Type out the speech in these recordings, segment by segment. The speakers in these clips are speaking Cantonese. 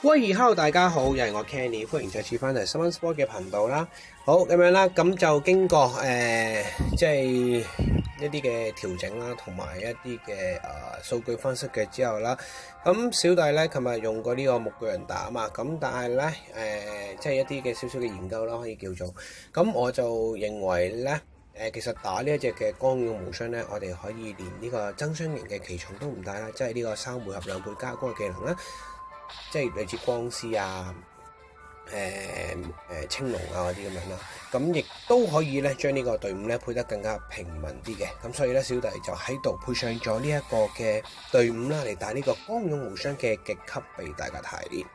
喂 ，Hello 大家好，又係我 Kenny， 歡迎再次翻嚟 Someone Sport 嘅頻道啦。好咁樣啦，咁就經過即係一啲嘅調整啦，同埋一啲嘅數據分析嘅之後啦。咁小弟咧，琴日用過呢個木巨人打啊嘛，咁但係咧即係一啲嘅少少嘅研究啦，可以叫做咁，我就認為咧。其實打呢一隻嘅光耀無雙咧，我哋可以連呢個增傷型嘅奇重都唔帶啦，即係呢個3回合2倍加光嘅技能啦，即係類似光師啊、青龍啊嗰啲咁樣啦，咁亦都可以咧將呢個隊伍咧配得更加平民啲嘅，咁所以咧小弟就喺度配上咗呢一個嘅隊伍啦，嚟打呢個光耀無雙嘅極級俾大家睇練。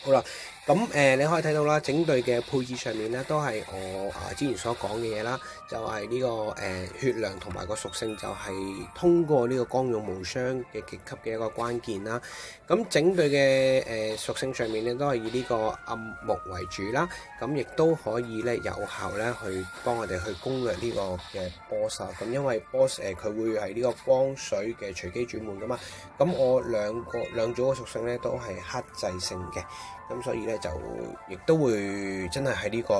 好啦，咁你可以睇到啦，整隊嘅配置上面咧都係我之前所講嘅嘢啦，就係呢個血量同埋個屬性就係通過呢個光勇無雙嘅極級嘅一個關鍵啦。咁整隊嘅屬性上面咧都係以呢個暗木為主啦，咁亦都可以咧有效咧去幫我哋去攻略呢個嘅 boss 啊。咁因為 boss 佢會係呢個光水嘅隨機轉換噶嘛，咁我兩組嘅屬性咧都係克制性嘅。咁所以咧就亦都會真係喺呢個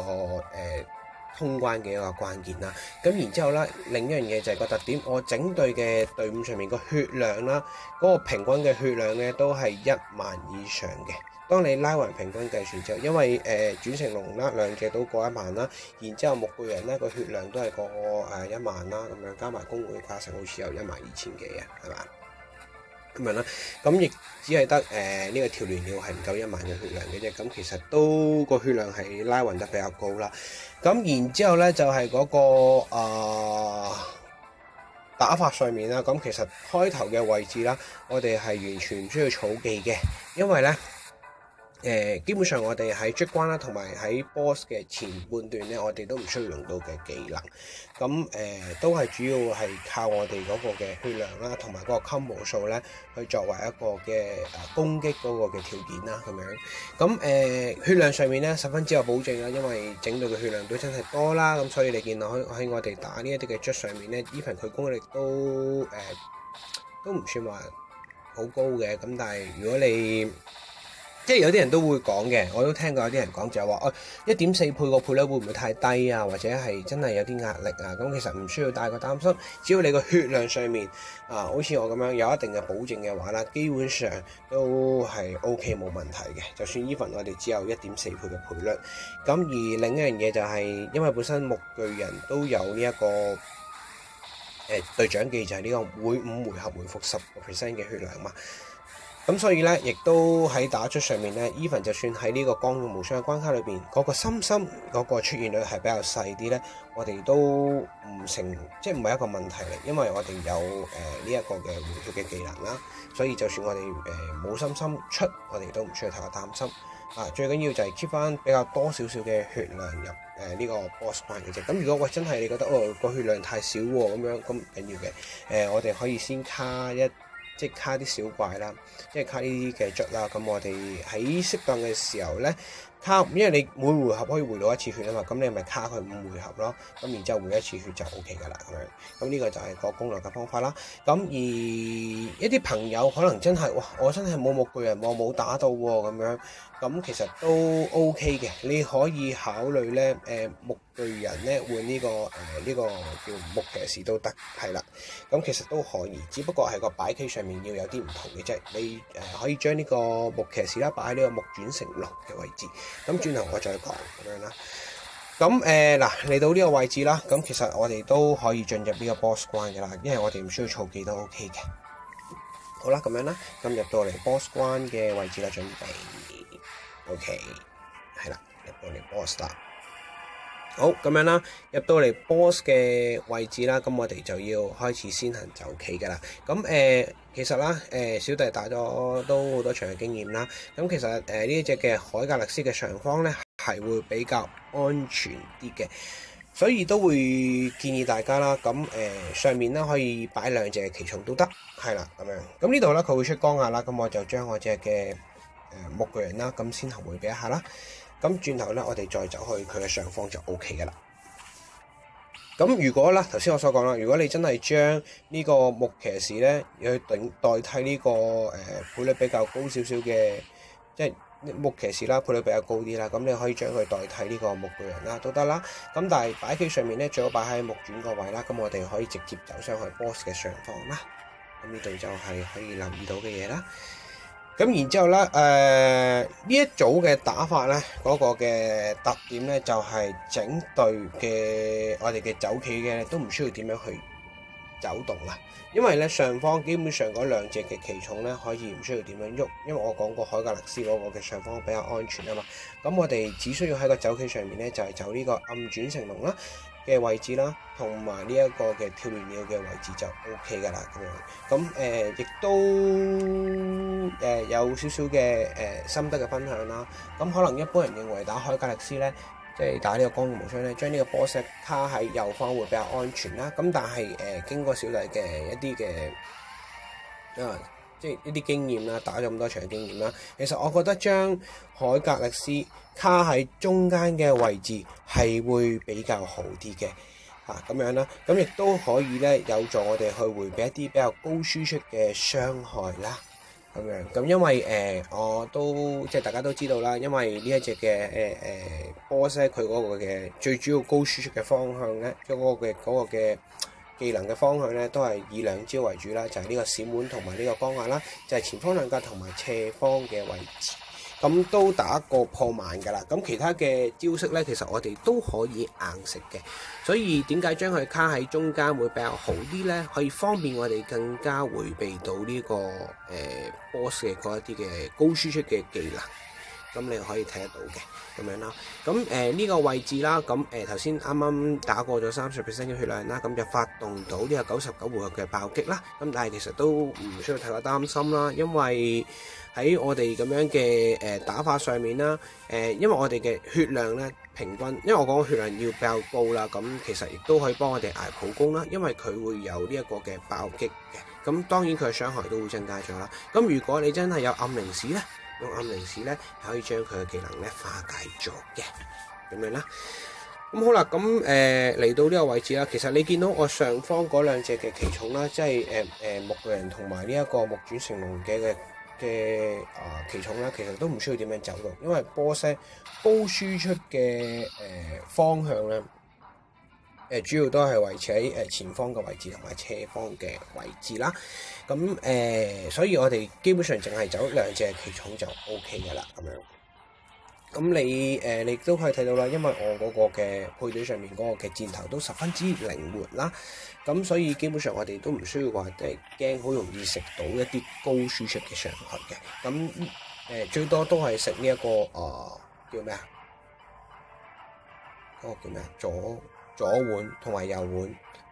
通關嘅一個關鍵啦。咁然之後咧，另一樣嘢就係個特點，我整隊嘅隊伍上面個血量啦，嗰個平均嘅血量咧都係1萬以上嘅。當你拉勻平均計算之後，因為轉成龍啦，兩隻都過1萬啦，然之後木巨人咧個血量都係過1萬啦，咁樣加埋公會加成好似有12000幾嘅，係嘛？咁樣啦，咁亦只係得呢個調亂鳥係唔夠1萬嘅血量嘅啫，咁其實都個血量係拉勻得比較高啦。咁然之後咧就係嗰個打法上面啦，咁其實開頭嘅位置啦，我哋係完全唔需要儲技嘅，因為咧基本上我哋喺出關啦，同埋喺 boss 嘅前半段咧，我哋都唔需要用到嘅技能，咁都係主要係靠我哋嗰個嘅血量啦，同埋嗰個 combo 數咧，去作為一個嘅攻擊嗰個嘅條件啦，咁樣。咁血量上面咧十分之有保證啦，因為整隊嘅血量都真係多啦，咁所以你見到喺我哋打呢一啲嘅卒上面咧 even 佢攻擊力都唔算話好高嘅，咁但係如果你即係有啲人都會講嘅，我都聽過有啲人講就係話1.4倍個倍率會唔會太低啊？或者係真係有啲壓力啊？咁其實唔需要太過擔心，只要你個血量上面好似我咁樣有一定嘅保證嘅話啦，基本上都係 OK 冇問題嘅。就算 even 我哋只有1.4倍嘅倍率，咁而另一樣嘢就係因為本身木巨人都有呢一個隊長技，就係呢個每5回合回復10% 嘅血量嘛。咁所以咧，亦都喺打出上面咧 ，even 就算喺呢個光耀無雙嘅關卡裏邊，嗰個深嗰個出現率係比較細啲咧，我哋都唔係一個問題嚟，因為我哋有呢一個嘅回血嘅技能啦，所以就算我哋冇深出，我哋都唔需要太過擔心。最緊要就係 keep 翻比較多少少嘅血量入呢個 boss 關嘅啫。咁如果真係你覺得個血量太少喎，咁樣咁唔緊要嘅，我哋可以先卡啲小怪啦，即係卡呢啲嘅卒啦。咁我哋喺適當嘅時候咧卡，因為你每回合可以回到1次血啊嘛，咁你咪卡佢5回合咯。咁然之後回1次血就 OK 噶啦，咁樣。咁呢個就係個攻略嘅方法啦。咁而一啲朋友可能真係我真係冇木巨人，我冇打到喎，咁樣。咁其實都 OK 嘅，你可以考慮咧木巨人咧換呢個叫木騎士都得，係啦。咁其實都可以，只不過係個擺 K 上面要有啲唔同嘅啫。你可以將呢個木騎士啦擺喺呢個木轉成龍嘅位置。咁轉頭我再講咁樣啦。咁嗱嚟到呢個位置啦，咁其實我哋都可以進入呢個 boss 關嘅啦，因為我哋唔需要儲技都 OK 嘅。好啦，咁樣啦，咁入到嚟 boss 關嘅位置啦，準備。OK， 係啦，入到嚟 boss 啦。好，咁樣啦，入到嚟 boss 嘅位置啦，咁我哋就要開始先行走棋噶啦。咁其實啦，小弟打咗都好多場嘅經驗啦。咁其實呢一隻嘅海格力斯嘅上方咧係會比較安全啲嘅，所以都會建議大家啦。咁上面咧可以擺2隻奇重都得，係啦咁樣。咁呢度咧佢會出光壓啦，咁我就將我隻嘅木巨人啦，咁先後回避一下啦。咁轉頭咧，我哋再走去佢嘅上方就 OK 嘅啦。咁如果啦，頭先我所講啦，如果你真係將呢個木騎士咧，去代替呢個倍率比較高少少嘅即係木騎士啦，配率比較高啲啦，咁你可以將佢代替呢個木巨人啦都得啦。咁但係擺棋上面咧，最好擺喺木轉個位啦。咁我哋可以直接走上去 boss 嘅上方啦。咁呢度就係可以留意到嘅嘢啦。咁然之後咧，呢一組嘅打法咧，嗰個嘅特點咧就係整隊嘅我哋嘅走棋嘅都唔需要點樣去走動啦，因為咧上方基本上嗰兩隻嘅棋蟲咧可以唔需要點樣喐，因為我講過海格勒斯嗰個嘅上方比較安全啊嘛。咁我哋只需要喺個走棋上面咧就係走呢個暗轉成龍啦嘅位置啦，同埋呢一個嘅跳亂鳥嘅位置就 OK 噶啦咁樣。咁亦都有少少嘅心得嘅分享啦。咁可能一般人認為打海格勒斯咧，即係打呢個光影無雙咧，將呢個波石卡喺右方會比較安全啦。咁但係經過小弟嘅一啲嘅即係一啲經驗啦，打咗咁多場嘅經驗啦，其實我覺得將海格力斯卡喺中間嘅位置係會比較好啲嘅咁樣啦。咁亦都可以咧有助我哋去迴避一啲比較高輸出嘅傷害啦。咁樣咁因為我都即係大家都知道啦，因為呢一隻嘅波石佢嗰個嘅最主要高輸出嘅方向咧，即係嗰個嘅技能嘅方向咧，都係以兩招為主啦，就係呢個閃門同埋呢個光壓啦，就係前方兩格同埋斜方嘅位置，咁都打過破萬㗎啦。咁其他嘅招式咧，其實我哋都可以硬食嘅，所以點解將佢卡喺中間會比較好啲咧？可以方便我哋更加迴避到呢個boss 嘅嗰一啲嘅高輸出嘅技能。咁你可以睇得到嘅咁樣啦。咁呢個位置啦，咁頭先啱啱打過咗30% 嘅血量啦，咁就發動到呢個99回合嘅爆擊啦。咁但係其實都唔需要太過擔心啦，因為喺我哋咁樣嘅打法上面啦，因為我哋嘅血量咧平均，因為我講血量要比較高啦，咁其實亦都可以幫我哋捱普攻啦，因為佢會有呢一個嘅爆擊嘅。咁當然佢嘅傷害都會增加咗啦。咁如果你真係有暗靈使咧，用暗靈使咧可以將佢嘅技能咧化解咗嘅咁樣啦。咁好啦，咁嚟到呢個位置啦，其實你見到我上方嗰兩隻嘅奇蟲啦，即係木巨人同埋呢一個木轉成龍嘅奇蟲啦，其實都唔需要點樣走動，因為波西高輸出嘅方向咧。主要都係維持喺前方嘅位置同埋斜方嘅位置啦。咁所以我哋基本上淨係走兩隻奇蟲就 OK 嘅啦。咁樣，咁你都可以睇到啦，因為我嗰個嘅配對上面嗰個嘅箭頭都十分之靈活啦。咁所以基本上我哋都唔需要話驚好容易食到一啲高輸出嘅傷害嘅。咁最多都係食呢一個叫咩啊？嗰個叫咩啊？左腕同埋右腕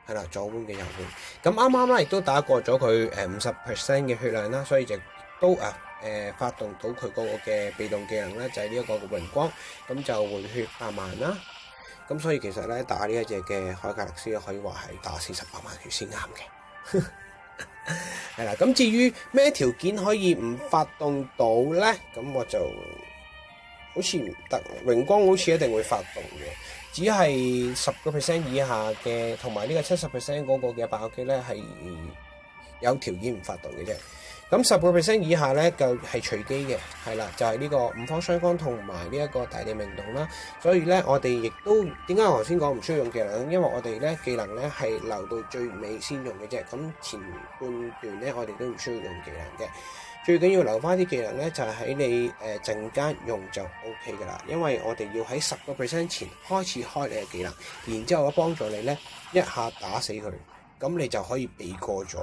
係啦，左腕嘅右腕。咁啱啱啦，亦都打過咗佢50% 嘅血量啦，所以就都發動到佢嗰個嘅被動技能咧，就係呢一個嘅榮光，咁就換血8萬啦。咁所以其實咧打呢一隻嘅海格力斯可以話係打48萬血先啱嘅。係啦，咁至於咩條件可以唔發動到咧？咁我就好似唔得，榮光好似一定會發動嘅。只係10% 以下嘅，同埋呢個70% 嗰個嘅爆擊咧，係有條件唔發動嘅啫。咁10% 以下咧就係隨機嘅，係啦，就係呢個五方雙光同埋呢一個大地明洞啦。所以咧，我哋亦都點解我頭先講唔需要用技能？因為我哋咧技能咧係留到最尾先用嘅啫。咁前半段咧，我哋都唔需要用技能嘅。最緊要留翻啲技能咧，就係喺你陣間用就 OK 噶啦，因為我哋要喺10% 前開始開你嘅技能，然之後我幫助你咧一下打死佢，咁你就可以避過咗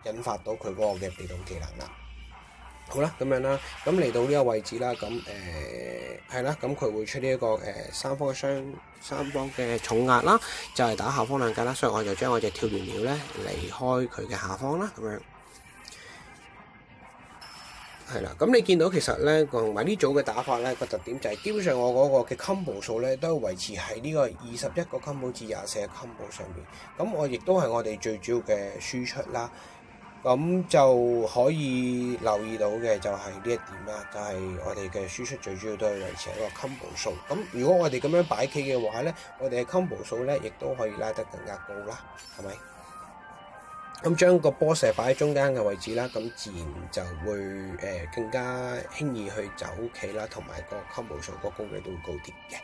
引發到佢嗰個嘅被動技能啦。好啦，咁樣啦，咁嚟到呢個位置啦，咁係啦，咁佢會出呢一個三方嘅重壓啦，就係打下方兩格啦，所以我就將我隻跳亂鳥咧離開佢嘅下方啦，咁樣。係啦，咁你見到其實咧，同埋呢組嘅打法咧，個特點就係基本上我嗰個嘅 combo 數咧都維持喺呢個21個 combo 至24個 combo 上面。咁我亦都係我哋最主要嘅輸出啦。咁就可以留意到嘅就係呢一點啦，就係我哋嘅輸出最主要都係維持喺個 combo 數。咁如果我哋咁樣擺棋嘅話咧，我哋嘅 combo 數咧亦都可以拉得更加高啦，係咪？咁將個 boss 擺喺中間嘅位置啦，咁自然就會更加輕易去走棋啦，同埋個 combo 數個功率都會高啲嘅。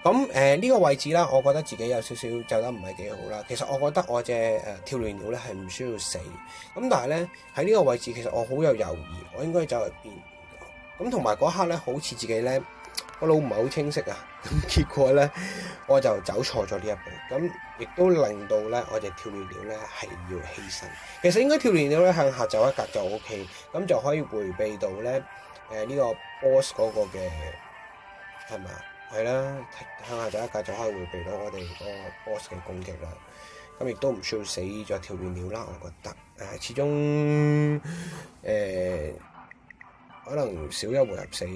咁呢個位置啦，我覺得自己有少少走得唔係幾好啦。其實我覺得我隻跳亂鳥咧係唔需要死，咁但係咧喺呢個位置其實我好有猶豫，我應該走去邊？咁同埋嗰刻咧，好似自己咧個腦唔係好清晰啊，咁結果咧我就走錯咗呢一步，咁亦都令到咧我隻跳亂鳥咧係要犧牲。其實應該跳亂鳥咧向下走一格就 OK， 咁就可以迴避到咧呢個 boss 嗰個嘅係咪啊？係啦，向下走一格就可以迴避到我哋嗰個 boss 嘅攻擊啦。咁亦都唔需要死咗跳亂鳥啦，我覺得始終可能少一回合死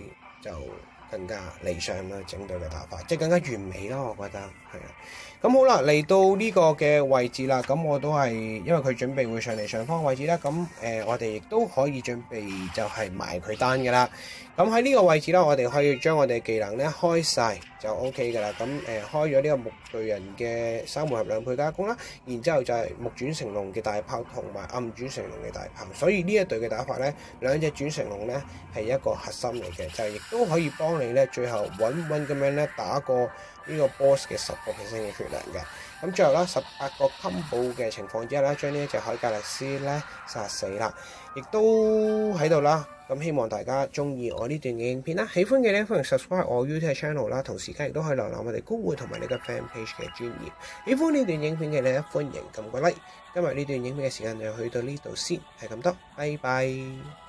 就更加理想啦，整隊嘅打法即係更加完美啦，我覺得係啊。咁好啦，嚟到呢個嘅位置啦，咁我都係因為佢準備會上嚟上方位置啦，咁我哋亦都可以準備就係埋佢單㗎啦。咁喺呢個位置啦，我哋可以將我哋嘅技能咧開晒就 OK 㗎啦。咁開咗呢個木巨人嘅3回合2倍加攻啦，然之後就係木轉成龍嘅大炮同埋暗轉成龍嘅大炮，所以呢一隊嘅打法咧，兩隻轉成龍咧係一個核心嚟嘅，就係亦都可以幫你咧最後穩穩咁樣咧打過呢個 boss 嘅10% 嘅血量嘅。咁最後啦，18個 combo 嘅情況之下啦，將呢一隻海格力斯咧殺死啦，亦都喺度啦。咁希望大家中意我呢段嘅影片啦，喜歡嘅咧歡迎 subscribe 我 YouTube channel 啦，同時間亦都可以瀏覽我哋公會同埋你嘅 fan page 嘅專頁。喜歡呢段影片嘅咧，歡迎撳個 like。今日呢段影片嘅時間就去到呢度先，係咁多，拜拜。